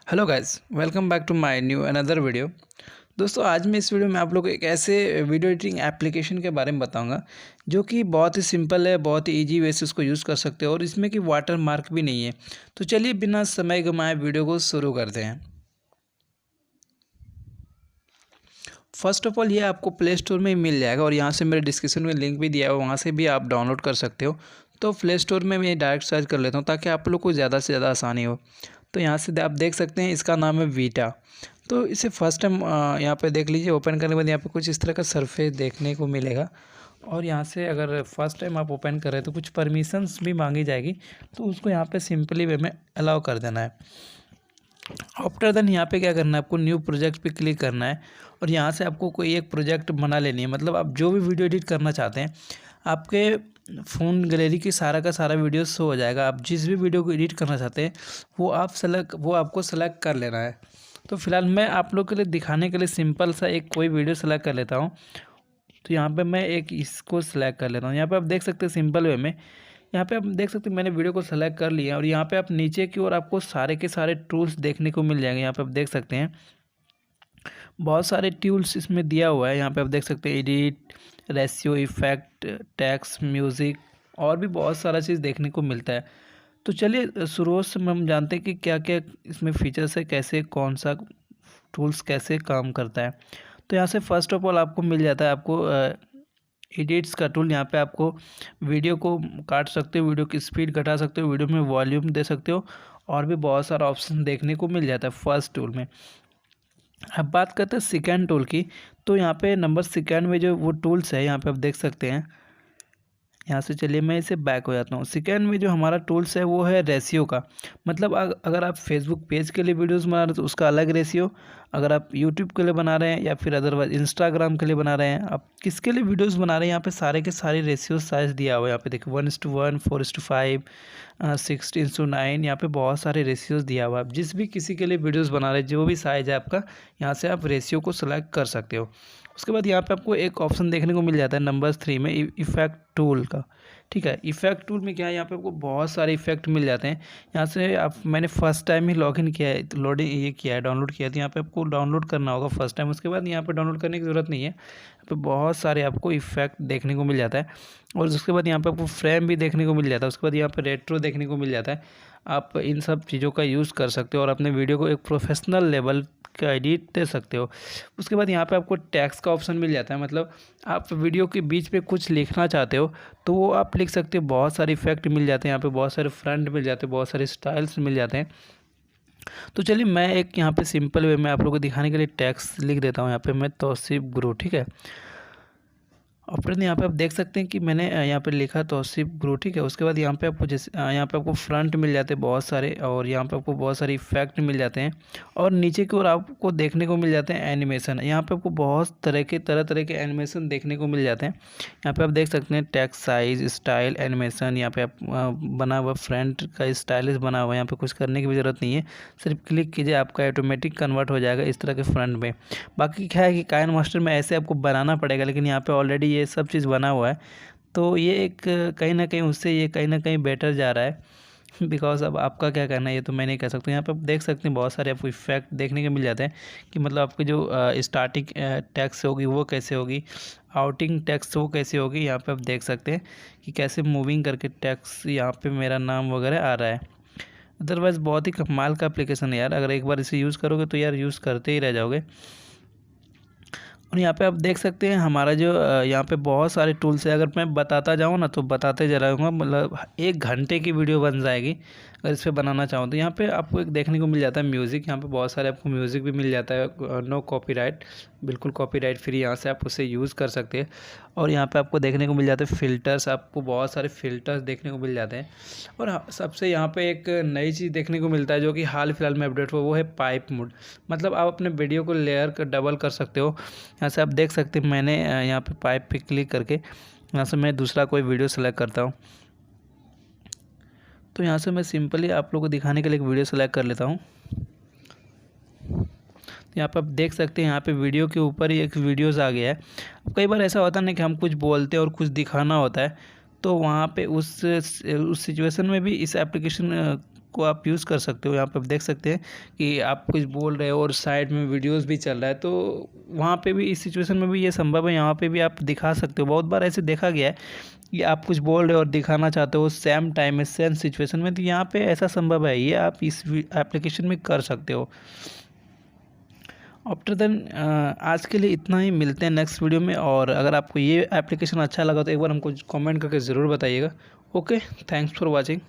Hello guys, welcome back to my new another video. दोस्तों, आज मैं इस वीडियो में आप लोग को एक ऐसे वीडियो एडिटिंग एप्लीकेशन के बारे में बताऊंगा जो कि बहुत ही सिंपल है, बहुत ही इजी वे से उसको यूज़ कर सकते हो और इसमें कि वाटर मार्क भी नहीं है। तो चलिए बिना समय गंवाए वीडियो को शुरू करते हैं। फर्स्ट ऑफ ऑल ये आपको प्ले स्टोर में ही मिल जाएगा और यहाँ से मेरे डिस्क्रिप्शन में लिंक भी दिया है, वहाँ से भी आप डाउनलोड कर सकते हो। तो प्ले स्टोर में मैं डायरेक्ट सर्च कर लेता हूँ ताकि आप लोग को ज़्यादा से ज़्यादा आसानी हो। तो यहाँ से आप देख सकते हैं, इसका नाम है वीटा। तो इसे फर्स्ट टाइम यहाँ पे देख लीजिए। ओपन करने के बाद यहाँ पे कुछ इस तरह का सरफेस देखने को मिलेगा और यहाँ से अगर फर्स्ट टाइम आप ओपन कर रहे हैं तो कुछ परमिशंस भी मांगी जाएगी, तो उसको यहाँ पे सिंपली वे में अलाउ कर देना है। आफ्टर देन यहाँ पे क्या करना है, आपको न्यू प्रोजेक्ट पे क्लिक करना है और यहाँ से आपको कोई एक प्रोजेक्ट बना लेनी है। मतलब आप जो भी वीडियो एडिट करना चाहते हैं, आपके फ़ोन गैलरी की सारा का सारा वीडियो शो हो जाएगा। आप जिस भी वीडियो को एडिट करना चाहते हैं वो आपको सेलेक्ट कर लेना है। तो फिलहाल मैं आप लोग के लिए दिखाने के लिए सिंपल सा एक कोई वीडियो सेलेक्ट कर लेता हूँ। तो यहाँ पे मैं एक इसको सेलेक्ट कर लेता हूँ। यहाँ पे आप देख सकते हैं सिंपल वे में, यहाँ पे आप देख सकते हैं मैंने वीडियो को सेलेक्ट कर लिया और यहाँ पे आप नीचे की ओर आपको सारे के सारे टूल्स देखने को मिल जाएंगे। यहाँ पे आप देख सकते हैं बहुत सारे टूल्स इसमें दिया हुआ है। यहाँ पे आप देख सकते हैं edit, ratio, effect, text, music और भी बहुत सारा चीज़ देखने को मिलता है। तो चलिए शुरू से हम जानते हैं कि क्या क्या इसमें फीचर्स है, कैसे कौन सा टूल्स कैसे काम करता है। तो यहाँ से फर्स्ट ऑफ ऑल आपको मिल जाता है आपको एडिट्स का टूल। यहाँ पे आपको वीडियो को काट सकते हो, वीडियो की स्पीड घटा सकते हो, वीडियो में वॉल्यूम दे सकते हो और भी बहुत सारा ऑप्शन देखने को मिल जाता है फर्स्ट टूल में। अब बात करते हैं सेकेंड टूल की। तो यहाँ पे नंबर सेकेंड में जो वो टूल्स है, यहाँ पे आप देख सकते हैं। यहाँ से चलिए मैं इसे बैक हो जाता हूँ। सेकेंड में जो हमारा टूल्स है वो है रेशियो का। मतलब अगर आप फेसबुक पेज के लिए वीडियोस बना रहे हैं तो उसका अलग रेशियो, अगर आप यूट्यूब के लिए बना रहे हैं या फिर अदरवाइज इंस्टाग्राम के लिए बना रहे हैं, आप किसके लिए वीडियोस बना रहे हैं, यहाँ पे सारे के सारे रेशियो साइज दिया हुआ है। यहाँ पे देखिए 1:1, 4:5, 16:9, यहाँ पे बहुत सारे रेशियोज दिया हुआ है। आप जिस भी किसी के लिए वीडियोज़ बना रहे हैं, जो भी साइज़ है आपका, यहाँ से आप रेशियो को सेलेक्ट कर सकते हो। उसके बाद यहाँ पे आपको एक ऑप्शन देखने को मिल जाता है नंबर 3 में, इफेक्ट टूल का। ठीक है, इफेक्ट टूल में क्या है, यहाँ पे आपको बहुत सारे इफेक्ट मिल जाते हैं। यहाँ से आप मैंने फर्स्ट टाइम ही लॉगिन किया है, लोडिंग ये किया है, डाउनलोड किया है। तो यहाँ पे आपको डाउनलोड करना होगा फर्स्ट टाइम। उसके बाद यहाँ पे डाउनलोड करने की ज़रूरत नहीं है। यहाँ पे बहुत सारे आपको इफेक्ट देखने को मिल जाता है और उसके बाद यहाँ पे आपको फ्रेम भी देखने को मिल जाता है। उसके बाद यहाँ पे रेट्रो देखने को मिल जाता है। आप इन सब चीज़ों का यूज़ कर सकते हो और अपने वीडियो को एक प्रोफेशनल लेवल का एडिट दे सकते हो। उसके बाद यहाँ पे आपको टेक्स्ट का ऑप्शन मिल जाता है। मतलब आप वीडियो के बीच में कुछ लिखना चाहते हो तो वो आप लिख सकते हो। बहुत सारे इफेक्ट मिल जाते हैं यहाँ पे, बहुत सारे फ्रंट मिल जाते हैं, बहुत सारे स्टाइल्स मिल जाते हैं। तो चलिए मैं एक यहाँ पे सिंपल वे में आप लोगों को दिखाने के लिए टेक्स्ट लिख देता हूँ। यहाँ पे मैं तौसीफ गुरु, ठीक है। और फिर यहाँ पे आप देख सकते हैं कि मैंने यहाँ पे लिखा तौसीफ गुरु, ठीक है। उसके बाद यहाँ पे आपको जैसे यहाँ पे आपको फ्रंट मिल जाते हैं बहुत सारे और यहाँ पे आपको बहुत सारे इफेक्ट मिल जाते हैं और नीचे की ओर आपको देखने को मिल जाते हैं एनिमेशन। यहाँ पे आपको बहुत तरह तरह के एनिमेशन देखने को मिल जाते हैं। यहाँ पे आप देख सकते हैं टेक्स्ट, साइज, स्टाइल, एनिमेशन। यहाँ पे आप बना हुआ फ्रंट का स्टाइलिश बना हुआ है। यहाँ पे कुछ करने की भी ज़रूरत नहीं है, सिर्फ क्लिक कीजिए, आपका ऑटोमेटिक कन्वर्ट हो जाएगा इस तरह के फ्रंट में। बाकी क्या है कि काइन मास्टर में ऐसे आपको बनाना पड़ेगा, लेकिन यहाँ पे ऑलरेडी ये सब चीज़ बना हुआ है। तो ये एक कहीं ना कहीं उससे ये कहीं ना कहीं बेटर जा रहा है। बिकॉज अब आपका क्या करना है ये तो मैं नहीं कह सकता। यहाँ पे आप देख सकते हैं बहुत सारे आपको इफेक्ट देखने को मिल जाते हैं कि मतलब आपकी जो स्टार्टिंग टेक्स्ट होगी वो कैसे होगी, आउटिंग टेक्स्ट वो कैसे होगी। यहाँ पे आप देख सकते हैं कि कैसे मूविंग करके टेक्स्ट यहाँ पे मेरा नाम वगैरह आ रहा है। अदरवाइज़ बहुत ही कमाल का एप्लीकेशन है यार। अगर एक बार इसे यूज़ करोगे तो यार यूज़ करते ही रह जाओगे। और यहाँ पे आप देख सकते हैं हमारा जो यहाँ पे बहुत सारे टूल्स है। अगर मैं बताता जाऊँ ना तो बताते जा रहूँगा, मतलब 1 घंटे की वीडियो बन जाएगी अगर इस पर बनाना चाहूँ तो। यहाँ पे आपको एक देखने को मिल जाता है म्यूज़िक। यहाँ पे बहुत सारे आपको म्यूज़िक भी मिल जाता है, नो कॉपीराइट, बिल्कुल कॉपीराइट फ्री। यहाँ से आप उसे यूज़ कर सकते हैं। और यहाँ पे आपको देखने को मिल जाते हैं फ़िल्टर्स, आपको बहुत सारे फ़िल्टर्स देखने को मिल जाते हैं। और सबसे यहाँ पे एक नई चीज़ देखने को मिलता है जो कि हाल फिलहाल में अपडेट हुआ, वो है पाइप मोड। मतलब आप अपने वीडियो को लेयर कर डबल कर सकते हो। यहाँ से आप देख सकते हैं मैंने यहाँ पे पाइप पे क्लिक करके यहाँ से मैं दूसरा कोई वीडियो सेलेक्ट करता हूँ। तो यहाँ से मैं सिंपली आप लोगों को दिखाने के लिए एक वीडियो सेलेक्ट कर लेता हूँ। तो यहाँ पे आप देख सकते हैं यहाँ पे वीडियो के ऊपर ही एक वीडियोज़ आ गया है। अब कई बार ऐसा होता है ना कि हम कुछ बोलते हैं और कुछ दिखाना होता है, तो वहाँ पे उस सिचुएशन में भी इस एप्लीकेशन को आप यूज़ कर सकते हो। यहाँ पे आप देख सकते हैं कि आप कुछ बोल रहे हो और साइड में वीडियोस भी चल रहा है, तो वहाँ पे भी इस सिचुएशन में भी ये संभव है, यहाँ पे भी आप दिखा सकते हो। बहुत बार ऐसे देखा गया है कि आप कुछ बोल रहे हो और दिखाना चाहते हो सेम टाइम में सेम सिचुएशन में, तो यहाँ पे ऐसा संभव है, ये आप इस एप्लीकेशन में कर सकते हो। आफ्टर देन आज के लिए इतना ही, मिलते हैं नेक्स्ट वीडियो में। और अगर आपको ये एप्लीकेशन अच्छा लगा तो एक बार हमको कमेंट करके ज़रूर बताइएगा। Okay, thanks for watching.